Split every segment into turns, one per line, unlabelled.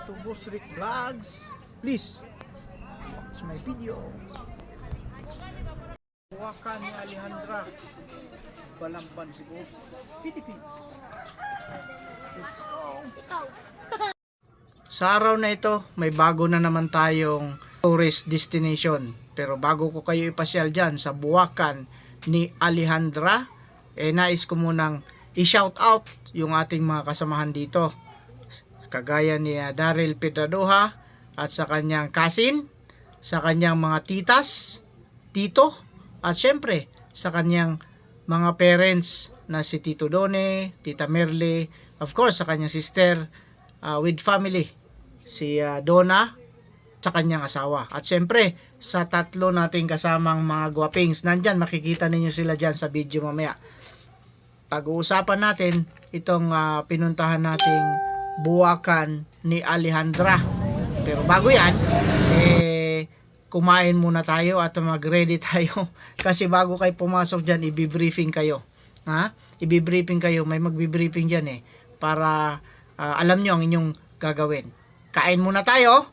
to Boss Rick Vlogs. Please, watch my video. Buwakan ni Alejandra, Balamban, Cebu, Philippines. Let's go. Sa araw na ito, may bago na naman tayong tourist destination. Pero bago ko kayo ipasyal dyan sa Buwakan ni Alejandra, nais ko munang i-shout out yung ating mga kasamahan dito. Kagaya ni Daryl Pedradoha at sa kanyang cousin, sa kanyang mga titas, tito, at syempre sa kanyang mga parents na si Tito Done, Tita Merle, of course sa kanyang sister with family, si Donna, sa kanyang asawa. At syempre sa tatlo nating kasamang mga guwapings, nandyan, makikita ninyo sila dyan sa video mamaya. Pag-uusapan natin itong pinuntahan nating Buwakan ni Alejandra. Pero bago yan, kumain muna tayo at mag-ready tayo. Kasi bago kayo pumasok dyan, i-briefing kayo. I-briefing kayo, may mag-briefing dyan para alam nyo ang inyong gagawin. Kain muna tayo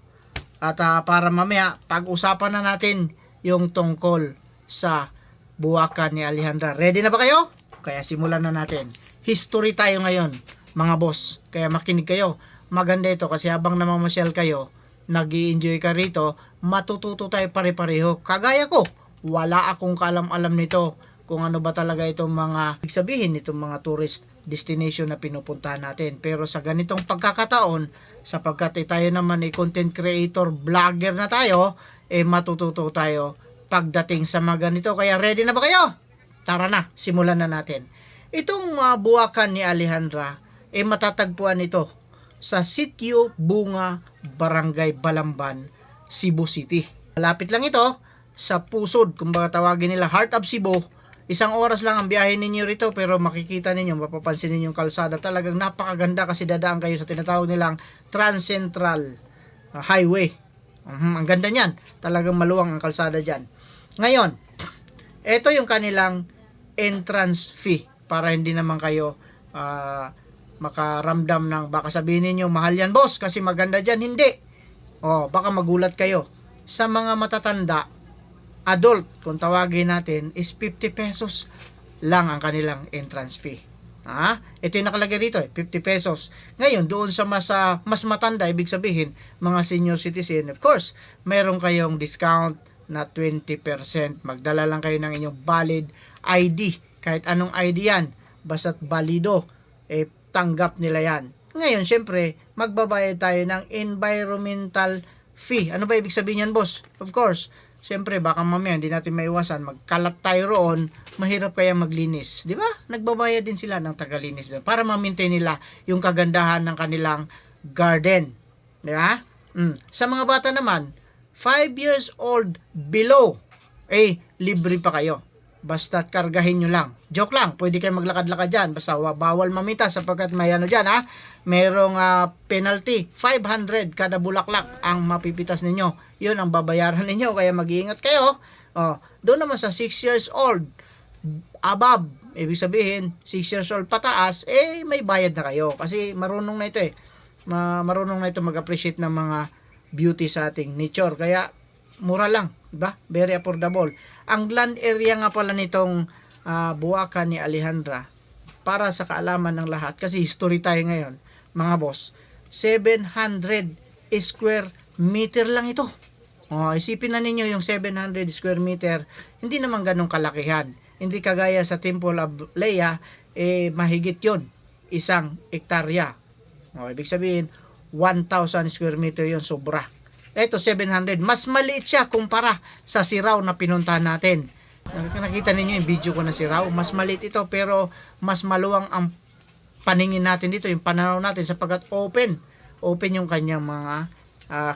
at para mamaya pag-usapan na natin yung tungkol sa Buwakan ni Alejandra. Ready na ba kayo? Kaya simulan na natin. History tayo ngayon, mga boss. Kaya makinig kayo. Maganda ito kasi habang namamasyal kayo, nag-i-enjoy ka rito, matututo tayo pare-pareho. Kagaya ko, wala akong kaalam-alam nito kung ano ba talaga itong mga sabihin itong mga tourist destination na pinupuntahan natin. Pero sa ganitong pagkakataon, sapagkat tayo naman content creator, vlogger na tayo, matututo tayo pagdating sa mga ganito. Kaya ready na ba kayo? Tara na, simulan na natin. Itong Buwakan ni Alejandra, matatagpuan ito sa Sitio Bunga, Barangay Balamban, Cebu City. Malapit lang ito sa pusod, kumbaga tawagin nila Heart of Cebu. 1 oras lang ang biyahe ninyo rito, pero makikita ninyo, mapapansin ninyo yung kalsada. Talagang napakaganda kasi dadaan kayo sa tinatawag nilang Trans Central Highway. Ang ganda niyan. Talagang maluwang ang kalsada dyan. Ngayon, ito yung kanilang entrance fee para hindi naman kayo makaramdam ng baka sabihin niyo mahal yan boss kasi maganda dyan. Hindi. Baka magulat kayo. Sa mga matatanda, adult kung tawagin natin, is 50 pesos lang ang kanilang entrance fee. Ito yung nakalagay dito 50 pesos. Ngayon doon sa mas matanda, ibig sabihin mga senior citizen, of course meron kayong discount na 20%. Magdala lang kayo ng inyong valid ID, kahit anong ID yan, basta't valido, tanggap nila yan. Ngayon, syempre, magbabayad tayo ng environmental fee. Ano ba ibig sabihin yan, boss? Of course, syempre, baka mamaya hindi natin maiwasan, magkalat tayo roon, mahirap kaya maglinis. Di ba? Nagbabayad din sila ng tagalinis doon para ma-maintain nila yung kagandahan ng kanilang garden. Di ba? Sa mga bata naman, 5 years old below, libre pa kayo. Basta't kargahin nyo lang. Joke lang, pwede kayo maglakad-lakad dyan. Basta bawal mamita sapagkat may ano dyan Merong penalty, 500 kada bulaklak ang mapipitas ninyo. Yun ang babayaran ninyo, kaya mag-iingat kayo. Doon naman sa 6 years old above, ibig sabihin 6 years old pataas, may bayad na kayo. Kasi marunong na ito marunong na ito mag-appreciate ng mga beauty sa ating nature. Kaya mura lang, diba? Very affordable. Ang land area nga pala nitong Buwakan ni Alejandra, para sa kaalaman ng lahat, kasi history tayo ngayon, mga boss, 700 square meter lang ito. Isipin na ninyo yung 700 square meter, hindi naman ganong kalakihan. Hindi kagaya sa Temple of Leia, mahigit yon, 1 hektarya. Ibig sabihin, 1,000 square meter yon, sobra. Ito 700, mas maliit siya kumpara sa Sirao na pinuntahan natin. Nakita ninyo yung video ko na Sirao, mas maliit ito pero mas maluwang ang paningin natin dito, yung pananaw natin sapagkat open yung kanyang mga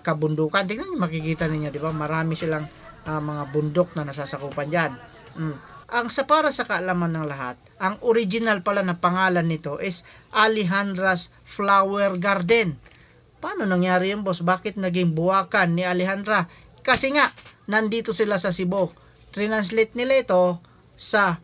kabundukan. Tingnan niyo, makikita ninyo, di ba? Marami silang mga bundok na nasasakupan diyan. Ang para sa kaalaman ng lahat, ang original pala na pangalan nito is Alejandra's Flower Garden. Paano nangyari yun, boss? Bakit naging Buwakan ni Alejandra? Kasi nga, nandito sila sa Cebu. Translate nila ito sa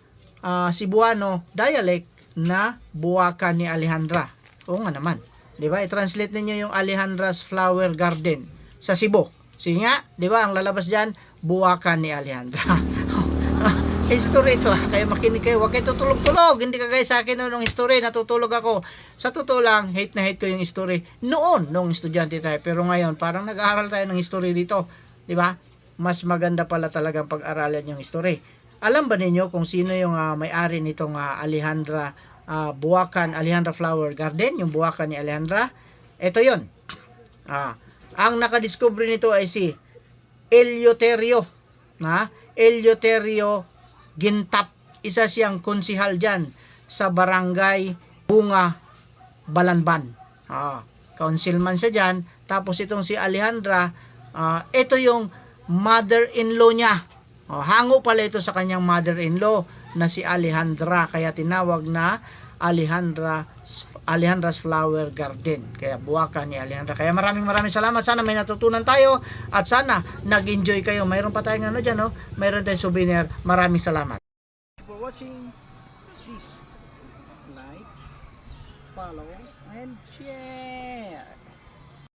Cebuano dialect na Buwakan ni Alejandra. Oo nga naman. Di ba? I-translate ninyo yung Alejandra's Flower Garden sa Cebu. Sige nga, di ba? Ang lalabas dyan, Buwakan ni Alejandra. History ito. Kaya makinig kayo. Huwag kayo tutulog-tulog. Hindi ka guys sa akin nung history. Natutulog ako. Sa totoo lang, hate na hate ko yung history. Noon, nung estudyante tayo. Pero ngayon, parang nag-aaral tayo ng history dito. Di ba? Mas maganda pala talagang pag-aralan yung history. Alam ba ninyo kung sino yung may-ari nitong Alejandra Buwakan, Alejandra Flower Garden? Yung Buwakan ni Alejandra? Ito yon. Ang nakadiscover nito ay si Eleuterio. Eleuterio Gintap. Isa siyang konsihal dyan sa barangay Bunga, Balanban. Councilman siya dyan. Tapos itong si Alejandra, ito yung mother-in-law niya. Hango pala ito sa kanyang mother-in-law na si Alejandra. Kaya tinawag na Alejandra's Flower Garden. Kaya Buwakan ni Alejandra. Kaya maraming salamat. Sana may natutunan tayo at sana nag-enjoy kayo. Mayroon pa tayong ano dyan, mayroon tayong souvenir. Maraming salamat. For watching, please like, follow, and share.